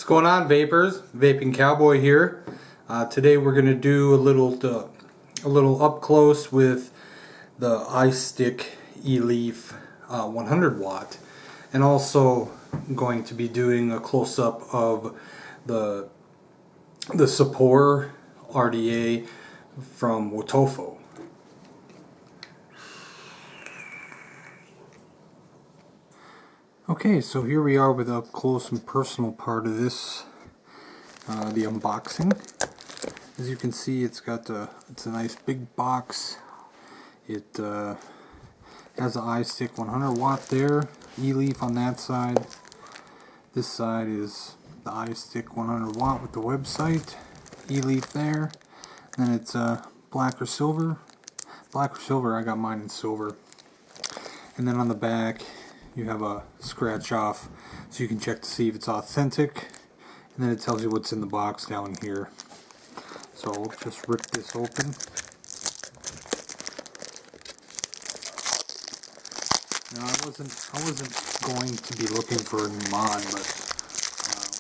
What's going on, vapors? Vaping Cowboy here. Today we're going to do a little up close with the Istick Eleaf 100 watt, and also going to be doing a close up of the Sapor RDA from Wotofo. Okay, so here we are with the up close and personal part of this, the unboxing. As you can see, it's a nice big box. It has the Istick 100 watt there, Eleaf on that side. This side is the Istick 100 watt with the website, Eleaf there. And then it's black or silver. Black or silver, I got mine in silver. And then on the back, you have a scratch off so you can check to see if it's authentic, and then it tells you what's in the box down here. So I'll just rip this open. Now I wasn't going to be looking for a new mod, but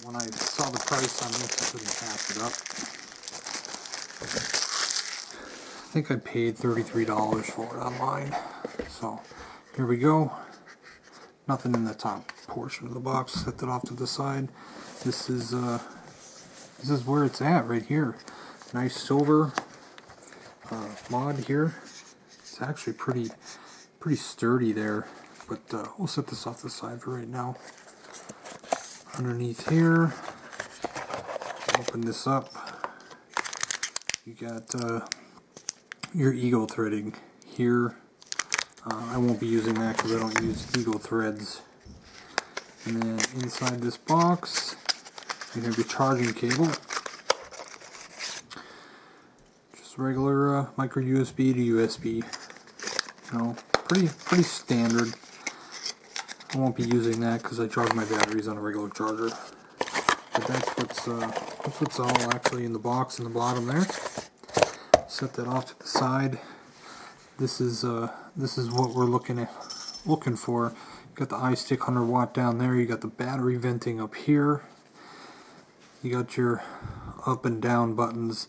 when I saw the price on this, I couldn't pass it up. I think I paid $33 for it online. So here we go. Nothing in the top portion of the box. Set that off to the side. This is where it's at right here. Nice silver mod here. It's actually pretty sturdy there. But we'll set this off to the side for right now. Underneath here, open this up. You got your eagle threading here. I won't be using that because I don't use eagle threads. And then inside this box, you have your charging cable. Just regular micro USB to USB. You know, pretty standard. I won't be using that because I charge my batteries on a regular charger. But that's what's all actually in the box in the bottom there. Set that off to the side. This is what we're looking for. You got the Istick 100 watt down there. You got the battery venting up here. You got your up and down buttons.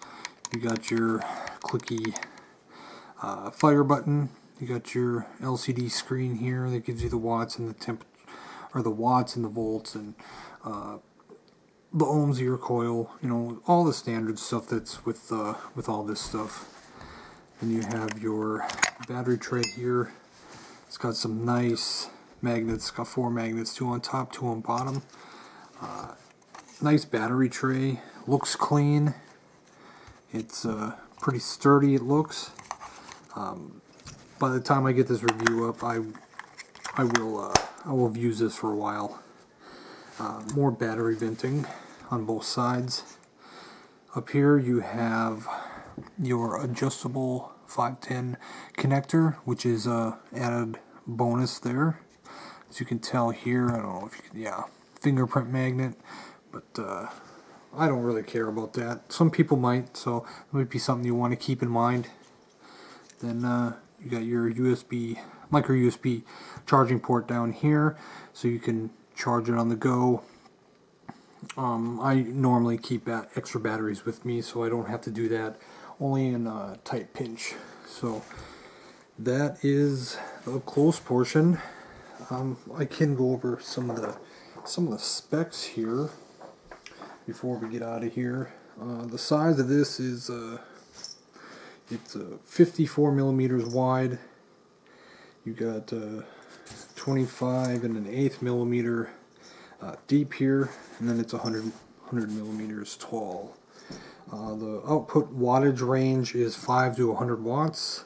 You got your clicky fire button. You got your LCD screen here that gives you the watts and the temp, or the watts and the volts, and the ohms of your coil. You know, all the standard stuff that's with all this stuff. Then you have your battery tray here. It's got some nice magnets. It's got 4 magnets, 2 on top, 2 on bottom. Nice battery tray. Looks clean. It's pretty sturdy. It looks. By the time I get this review up, I will have used this for a while. More battery venting on both sides. Up here you have your adjustable 510 connector, which is a added bonus there. As you can tell here, I don't know if you can, yeah, fingerprint magnet, but I don't really care about that. Some people might, so it might be something you want to keep in mind. Then you got your USB, micro USB charging port down here, so you can charge it on the go. I normally keep extra batteries with me, so I don't have to do that, only in a tight pinch. So that is the up close portion. I can go over some of the specs here before we get out of here. The size of this is it's 54 millimeters wide. You got 25 and an 1/8 millimeter deep here, and then it's 100 millimeters tall. The output wattage range is 5 to 100 watts,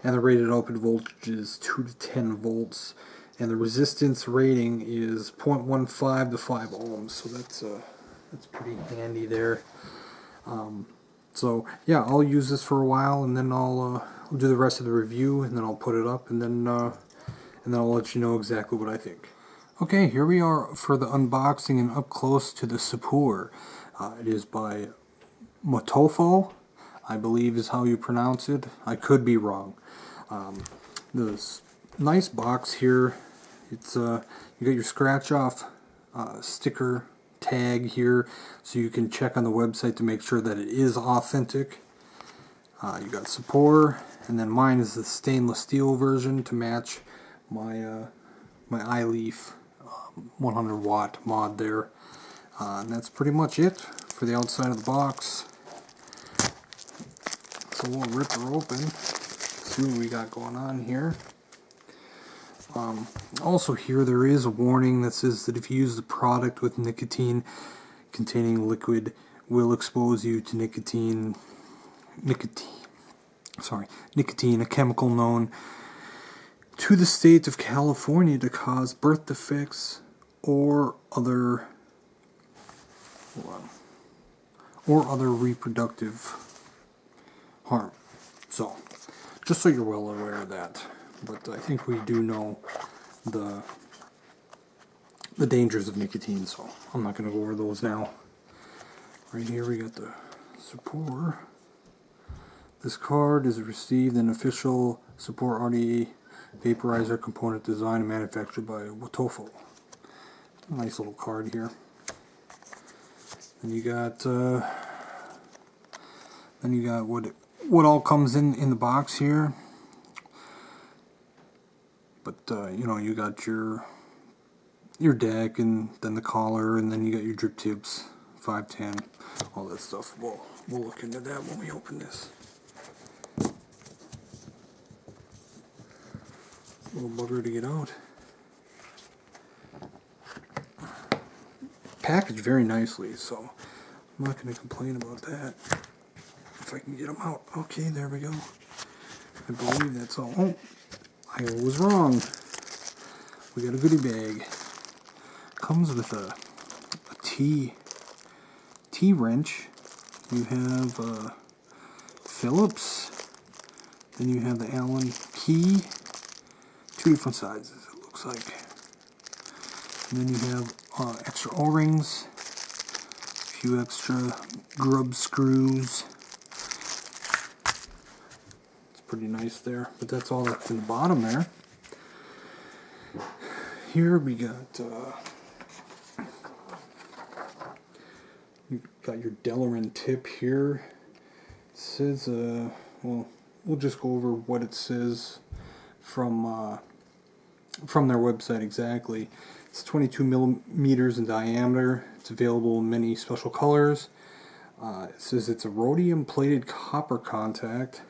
and the rated output voltage is 2 to 10 volts, and the resistance rating is 0.15 to 5 ohms. So that's pretty handy there. So yeah, I'll use this for a while, and then I'll do the rest of the review, and then I'll put it up, and then I'll let you know exactly what I think. Okay, here we are for the unboxing and up close to the Sapor. It is by Wotofo, I believe is how you pronounce it. I could be wrong. This nice box here. It's you got your scratch off sticker tag here so you can check on the website to make sure that it is authentic. You got Sapor, and then mine is the stainless steel version to match my my Eleaf 100 watt mod there. And that's pretty much it for the outside of the box. So we'll rip her open, see what we got going on here. Also here there is a warning that says that if you use the product with nicotine containing liquid will expose you to nicotine, a chemical known to the state of California to cause birth defects or other reproductive harm. So, just so you're well aware of that. But I think we do know the dangers of nicotine, so I'm not going to go over those now. Right here we got the Sapor. This card is received an official Sapor RDA vaporizer component designed and manufactured by Wotofo. Nice little card here. And you got what all comes in the box here. But you know, you got your deck, and then the collar, and then you got your drip tips, 510, all that stuff. We'll look into that when we open this. Little bugger to get out. Packaged very nicely, so I'm not going to complain about that. If I can get them out. Okay, there we go. I believe that's all. Oh, I was wrong. We got a goodie bag. Comes with a T wrench. You have Phillips. Then you have the Allen key. 2 different sizes, it looks like. And then you have extra O-rings, a few extra grub screws. It's pretty nice there, but that's all that's in the bottom there. Here we got you got your Delrin tip here. It says well, we'll just go over what it says from their website exactly. It's 22 millimeters in diameter. It's available in many special colors. It says it's a rhodium plated copper contact.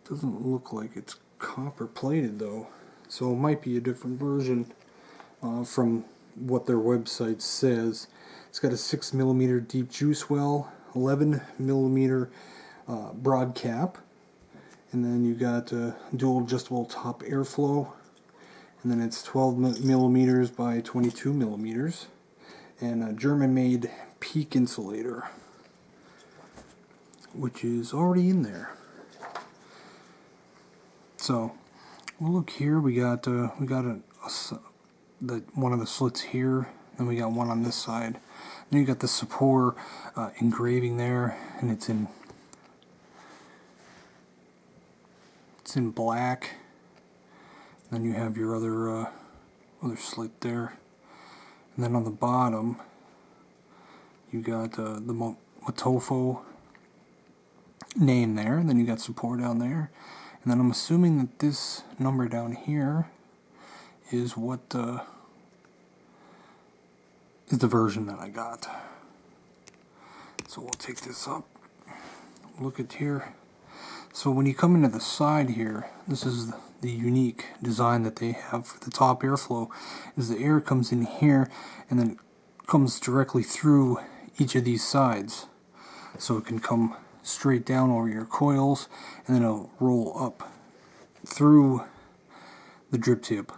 It doesn't look like it's copper plated though, so it might be a different version from what their website says. It's got a 6 millimeter deep juice well, 11 millimeter broad cap, and then you got dual adjustable top airflow, and then it's 12 millimeters by 22 millimeters, and a German-made peak insulator, which is already in there. So we'll look here. We got one of the slits here, and we got one on this side. Then you got the Sapor engraving there, and it's in black. Then you have your other slit there, and then on the bottom you got the Wotofo name there, and then you got Sapor down there, and then I'm assuming that this number down here is what is the version that I got. So we'll take this up, look at here. So when you come into the side here, this is the unique design that they have for the top airflow, is the air comes in here and then comes directly through each of these sides. So it can come straight down over your coils, and then it'll roll up through the drip tip.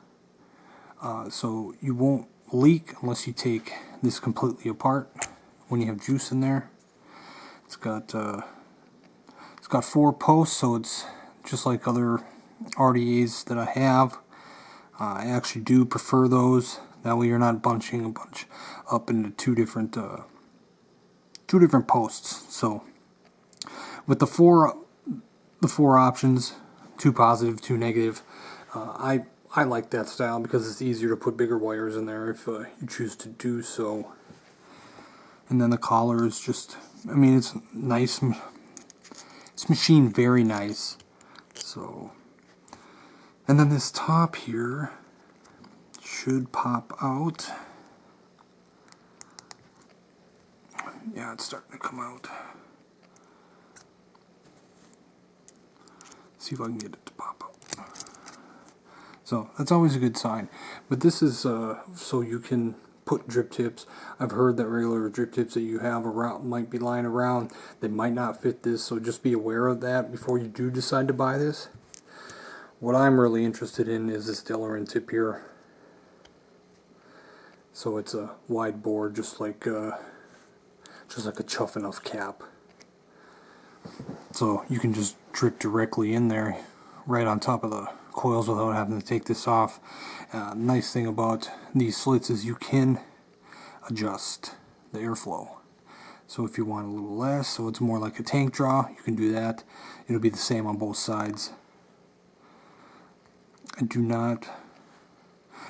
So you won't leak unless you take this completely apart when you have juice in there. It's got 4 posts, so it's just like other RDAs that I have. I actually do prefer those. That way you're not bunching a bunch up into two different posts. So with the four options, 2 positive, 2 negative, I like that style because it's easier to put bigger wires in there if you choose to do so. And then the collar is just, I mean, it's nice. It's machined very nice. So, and then this top here should pop out. Yeah, it's starting to come out. See if I can get it to pop out. So that's always a good sign. But this is so you can put drip tips. I've heard that regular drip tips that you have around might be lying around, they might not fit this, so just be aware of that before you do decide to buy this. What I'm really interested in is this Delrin tip here. So it's a wide bore, just like a chuff enough cap. So you can just drip directly in there, right on top of the coils without having to take this off. Nice thing about these slits is you can adjust the airflow. So if you want a little less, so it's more like a tank draw, you can do that. It'll be the same on both sides. I do not.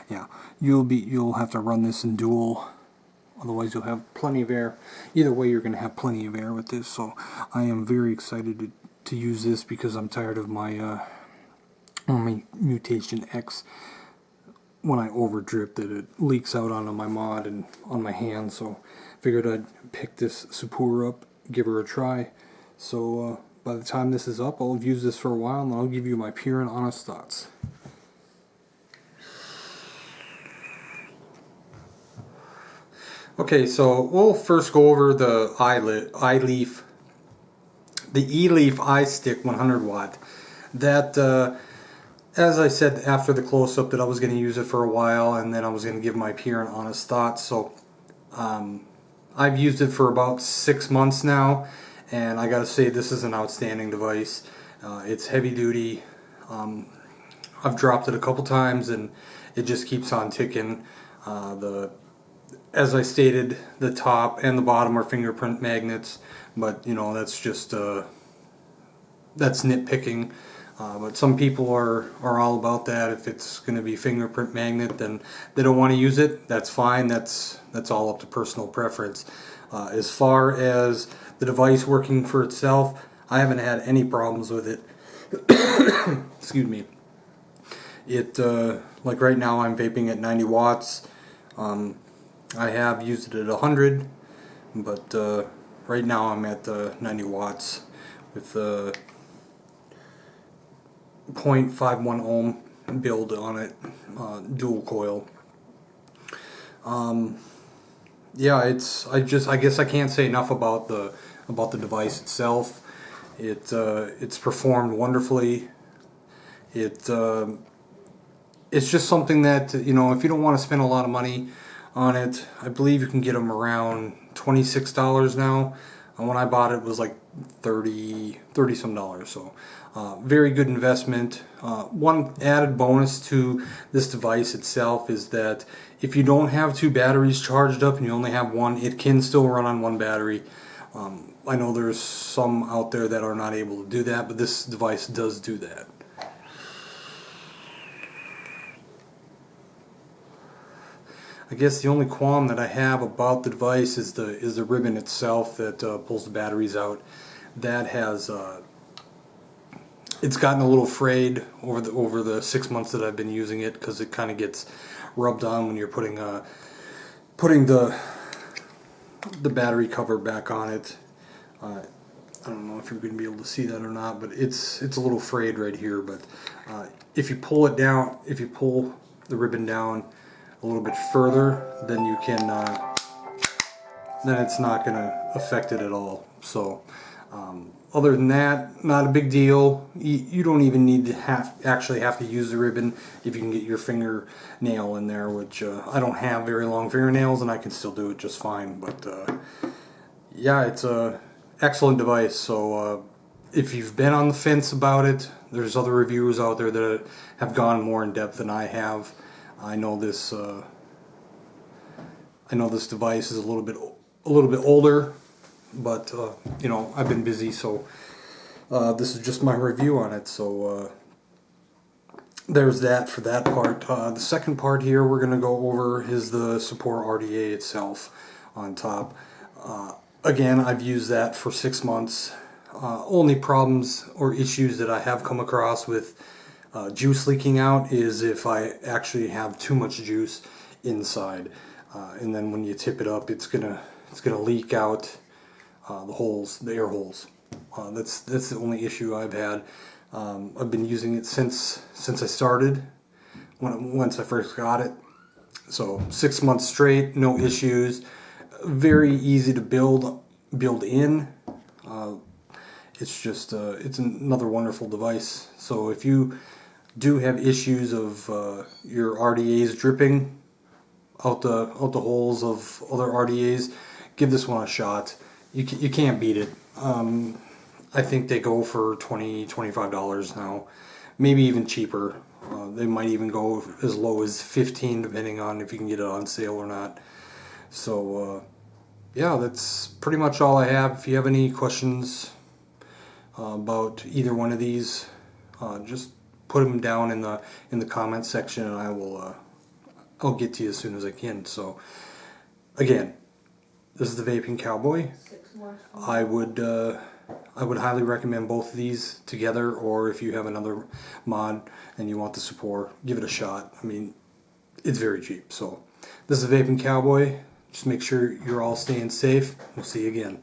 Yeah, you'll have to run this in dual. Otherwise you'll have plenty of air. Either way you're going to have plenty of air with this. So I am very excited to use this because I'm tired of my Mutation X. When I over drip that it leaks out onto my mod and on my hands. So figured I'd pick this Sapor up, give her a try. So by the time this is up, I'll have used this for a while and I'll give you my pure and honest thoughts. Okay, so we'll first go over the Eleaf Istick 100 watt. That, as I said after the close-up, that I was going to use it for a while and then I was going to give my pure and honest thoughts. So I've used it for about 6 months now, and I got to say this is an outstanding device. It's heavy duty. I've dropped it a couple times and it just keeps on ticking. As I stated, the top and the bottom are fingerprint magnets, but you know, that's just that's nitpicking. But some people are all about that. If it's going to be fingerprint magnet, then they don't want to use it. That's fine. That's all up to personal preference. As far as the device working for itself, I haven't had any problems with it. Excuse me. It like right now I'm vaping at 90 watts. I have used it at 100, but right now I'm at 90 watts with 0.51 ohm build on it, dual coil. Yeah, I guess I can't say enough about the device itself. It's performed wonderfully. It's just something that, you know, if you don't want to spend a lot of money on it, I believe you can get them around $26 now. And when I bought it was like 30 some dollars. So very good investment. One added bonus to this device itself is that if you don't have two batteries charged up and you only have one, it can still run on one battery. I know there's some out there that are not able to do that, but this device does do that. I guess the only qualm that I have about the device is the ribbon itself that pulls the batteries out. That has it's gotten a little frayed over the 6 months that I've been using it, because it kind of gets rubbed on when you're putting the battery cover back on it. I don't know if you're going to be able to see that or not, but it's a little frayed right here. But if you pull it down, if you pull the ribbon down a little bit further, then you can then it's not going to affect it at all. So other than that, not a big deal. You don't even need to actually have to use the ribbon if you can get your fingernail in there, which I don't have very long fingernails and I can still do it just fine. But yeah, it's a excellent device. So if you've been on the fence about it, there's other reviewers out there that have gone more in depth than I have. I know this device is a little bit older, but you know, I've been busy, so this is just my review on it. So there's that for that part. The second part here we're going to go over is the Sapor RDA itself on top. Again, I've used that for 6 months. Only problems or issues that I have come across with juice leaking out is if I actually have too much juice inside, and then when you tip it up, it's gonna leak out the holes, the air holes. That's the only issue I've had. I've been using it since I started, once I first got it. So 6 months straight, no issues. Very easy to build in. It's just it's another wonderful device. So if you do have issues of your RDAs dripping out the holes of other RDAs, give this one a shot. You can't beat it. I think they go for $20-$25 now, maybe even cheaper. They might even go as low as $15, depending on if you can get it on sale or not. So yeah, that's pretty much all I have. If you have any questions about either one of these, just put them down in the comment section, and I'll get to you as soon as I can. So again, this is the Vaping Cowboy. I would highly recommend both of these together, or if you have another mod and you want the support, give it a shot. I mean, it's very cheap. So this is the Vaping Cowboy. Just make sure you're all staying safe. We'll see you again.